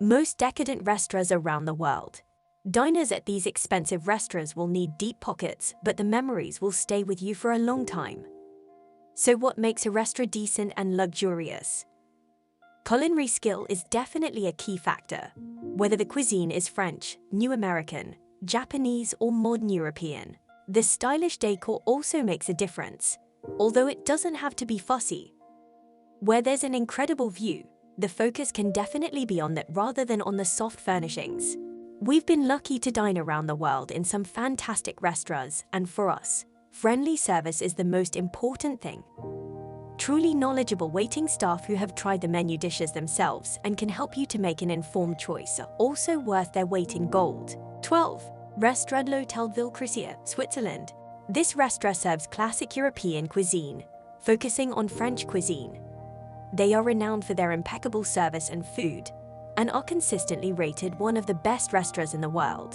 most decadent restaurants around the world. Diners at these expensive restaurants will need deep pockets, but the memories will stay with you for a long time. So what makes a restaurant decent and luxurious? Culinary skill is definitely a key factor. Whether the cuisine is French, New American, Japanese, or modern European, the stylish decor also makes a difference, although it doesn't have to be fussy. Where there's an incredible view, the focus can definitely be on that rather than on the soft furnishings. We've been lucky to dine around the world in some fantastic restaurants, and for us, friendly service is the most important thing. Truly knowledgeable waiting staff who have tried the menu dishes themselves and can help you to make an informed choice are also worth their weight in gold. 12. Restaurant L'Hôtel Ville, Switzerland. This restaurant serves classic European cuisine, focusing on French cuisine. They are renowned for their impeccable service and food, and are consistently rated one of the best restaurants in the world.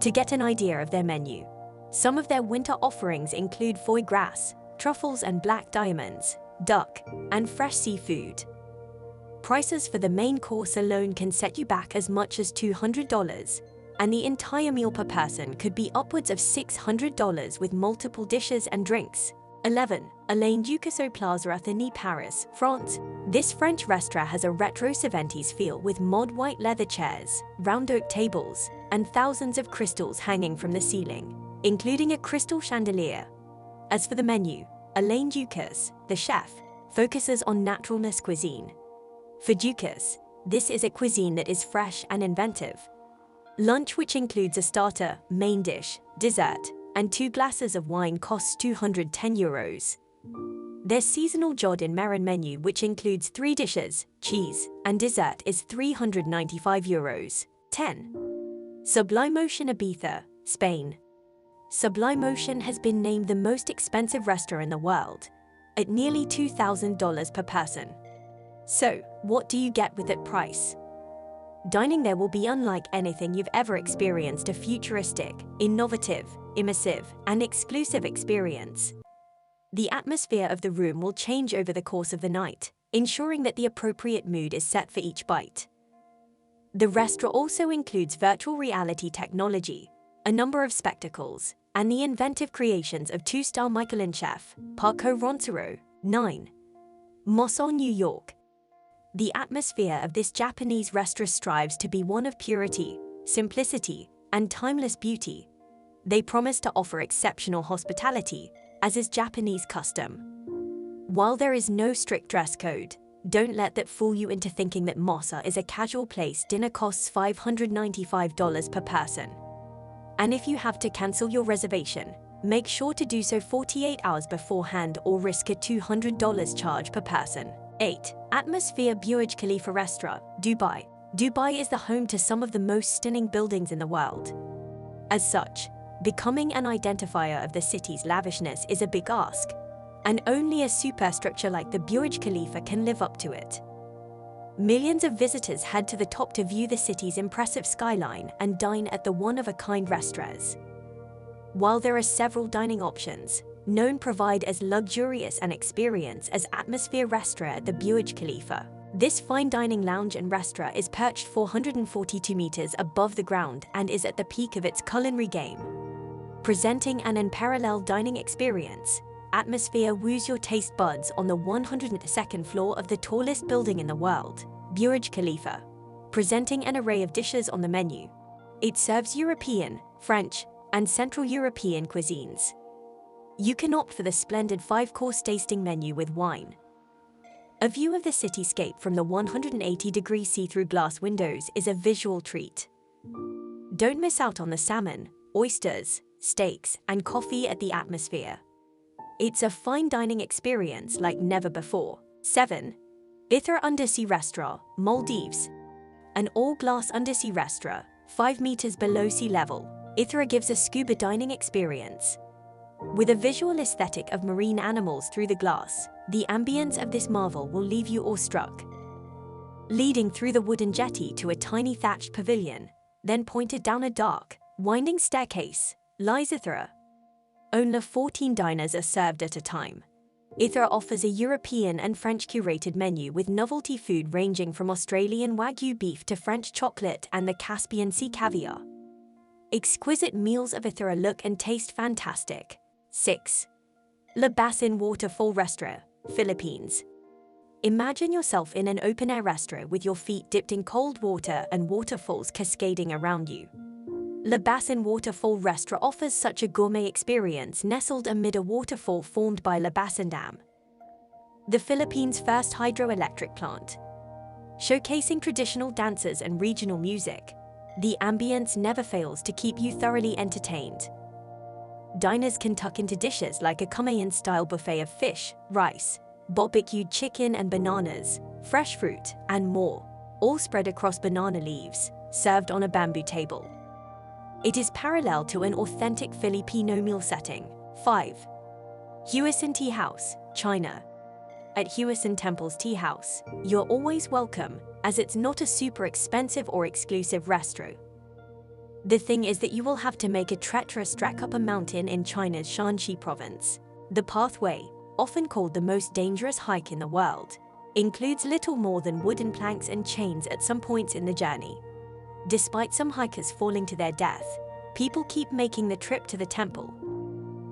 To get an idea of their menu, some of their winter offerings include foie gras, truffles and black diamonds, duck, and fresh seafood. Prices for the main course alone can set you back as much as $200, and the entire meal per person could be upwards of $600 with multiple dishes and drinks. 11. Alain Ducasse au Plaza Athénée, Paris, France. This French restaurant has a retro 70s feel with mod white leather chairs, round oak tables, and thousands of crystals hanging from the ceiling, including a crystal chandelier. As for the menu, Alain Ducasse, the chef, focuses on naturalness cuisine. For Ducasse, this is a cuisine that is fresh and inventive. Lunch, which includes a starter, main dish, dessert, and 2 glasses of wine, costs €210. Their seasonal Jod in Merin menu, which includes 3 dishes, cheese, and dessert, is €395. 10. Sublime Ocean Ibiza, Spain. Sublime Ocean has been named the most expensive restaurant in the world, at nearly $2,000 per person. So, what do you get with that price? Dining there will be unlike anything you've ever experienced, a futuristic, innovative, immersive, and exclusive experience. The atmosphere of the room will change over the course of the night, ensuring that the appropriate mood is set for each bite. The restaurant also includes virtual reality technology, a number of spectacles, and the inventive creations of 2-star Michelin chef, Paco Roncero. 9. Mossad, New York. The atmosphere of this Japanese restaurant strives to be one of purity, simplicity, and timeless beauty. They promise to offer exceptional hospitality, as is Japanese custom. While there is no strict dress code, don't let that fool you into thinking that Mossad is a casual place. Dinner costs $595 per person. And if you have to cancel your reservation, make sure to do so 48 hours beforehand or risk a $200 charge per person. 8. Atmosphere Burj Khalifa Restaurant, Dubai. Dubai is the home to some of the most stunning buildings in the world. As such, becoming an identifier of the city's lavishness is a big ask, and only a superstructure like the Burj Khalifa can live up to it. Millions of visitors head to the top to view the city's impressive skyline and dine at the one-of-a-kind restaurants. While there are several dining options, none provide as luxurious an experience as Atmosphere Restaurant at the Burj Khalifa. This fine dining lounge and restaurant is perched 442 meters above the ground and is at the peak of its culinary game. Presenting an unparalleled dining experience, Atmosphere woos your taste buds on the 102nd floor of the tallest building in the world, Burj Khalifa. Presenting an array of dishes on the menu, it serves European, French, and Central European cuisines. You can opt for the splendid 5-course tasting menu with wine. A view of the cityscape from the 180-degree see-through glass windows is a visual treat. Don't miss out on the salmon, oysters, steaks, and coffee at the Atmosphere. It's a fine dining experience like never before. 7. Ithra Undersea Restaurant, Maldives. An all-glass undersea restaurant, 5 meters below sea level, Ithra gives a scuba dining experience. With a visual aesthetic of marine animals through the glass, the ambience of this marvel will leave you awestruck. Leading through the wooden jetty to a tiny thatched pavilion, then pointed down a dark, winding staircase, lies Ithra. Only 14 diners are served at a time. ITHR offers a European and French curated menu with novelty food ranging from Australian Wagyu beef to French chocolate and the Caspian Sea caviar. Exquisite meals of ITHR look and taste fantastic. 6. Labasin Waterfall Restaurant, Philippines. Imagine yourself in an open-air restaurant with your feet dipped in cold water and waterfalls cascading around you. Labasin Waterfall Restaurant offers such a gourmet experience nestled amid a waterfall formed by Labasin Dam, the Philippines' first hydroelectric plant. Showcasing traditional dances and regional music, the ambience never fails to keep you thoroughly entertained. Diners can tuck into dishes like a Kumayan-style buffet of fish, rice, barbecued chicken and bananas, fresh fruit, and more, all spread across banana leaves, served on a bamboo table. It is parallel to an authentic Filipino meal setting. 5. Huisin Tea House, China. At Huisin Temple's Tea House, you're always welcome, as it's not a super expensive or exclusive restaurant. The thing is that you will have to make a treacherous trek up a mountain in China's Shanxi province. The pathway, often called the most dangerous hike in the world, includes little more than wooden planks and chains at some points in the journey. Despite some hikers falling to their death, people keep making the trip to the temple.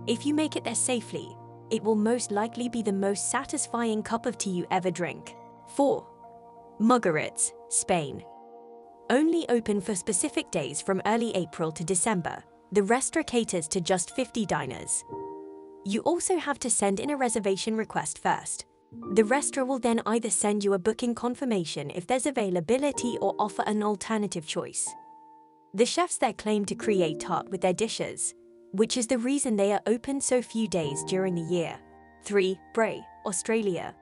If you make it there safely, it will most likely be the most satisfying cup of tea you ever drink. 4. Mugaritz, Spain. Only open for specific days from early April to December, the restaurant caters to just 50 diners. You also have to send in a reservation request first. The restaurant will then either send you a booking confirmation if there's availability or offer an alternative choice. The chefs there claim to create art with their dishes, which is the reason they are open so few days during the year. 3. Bray, Australia.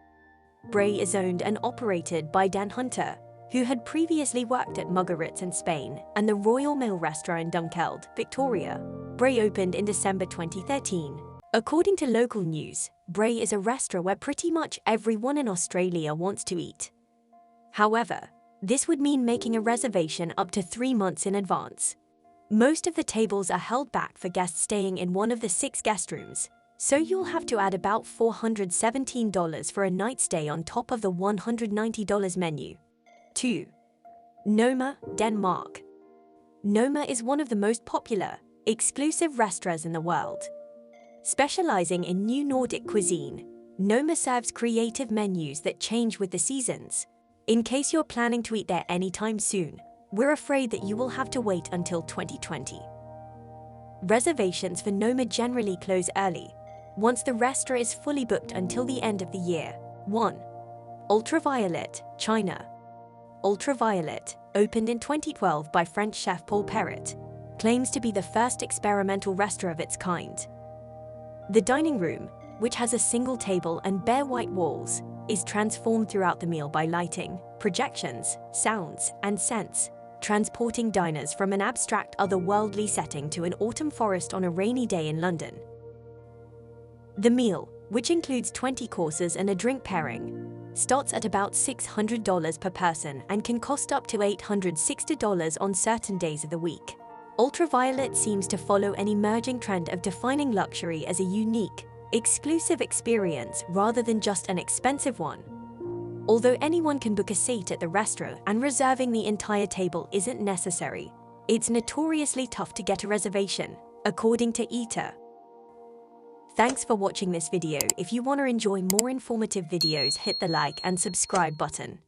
Bray is owned and operated by Dan Hunter, who had previously worked at Mugaritz in Spain and the Royal Mail restaurant in Dunkeld, Victoria. Bray opened in December 2013. According to local news, Bray is a restaurant where pretty much everyone in Australia wants to eat. However, this would mean making a reservation up to 3 months in advance. Most of the tables are held back for guests staying in one of the 6 guest rooms, so you'll have to add about $417 for a night stay on top of the $190 menu. 2. Noma, Denmark. Noma is one of the most popular, exclusive restaurants in the world. Specializing in new Nordic cuisine, Noma serves creative menus that change with the seasons. In case you're planning to eat there anytime soon, we're afraid that you will have to wait until 2020. Reservations for Noma generally close early, once the restaurant is fully booked until the end of the year. 1. Ultraviolet, China. Ultraviolet, opened in 2012 by French chef Paul Perret, claims to be the first experimental restaurant of its kind. The dining room, which has a single table and bare white walls, is transformed throughout the meal by lighting, projections, sounds, and scents, transporting diners from an abstract otherworldly setting to an autumn forest on a rainy day in London. The meal, which includes 20 courses and a drink pairing, starts at about $600 per person and can cost up to $860 on certain days of the week. Ultraviolet seems to follow an emerging trend of defining luxury as a unique, exclusive experience rather than just an expensive one. Although anyone can book a seat at the restaurant and reserving the entire table isn't necessary, it's notoriously tough to get a reservation, according to ITHR. Thanks for watching this video. If you want to enjoy more informative videos, hit the like and subscribe button.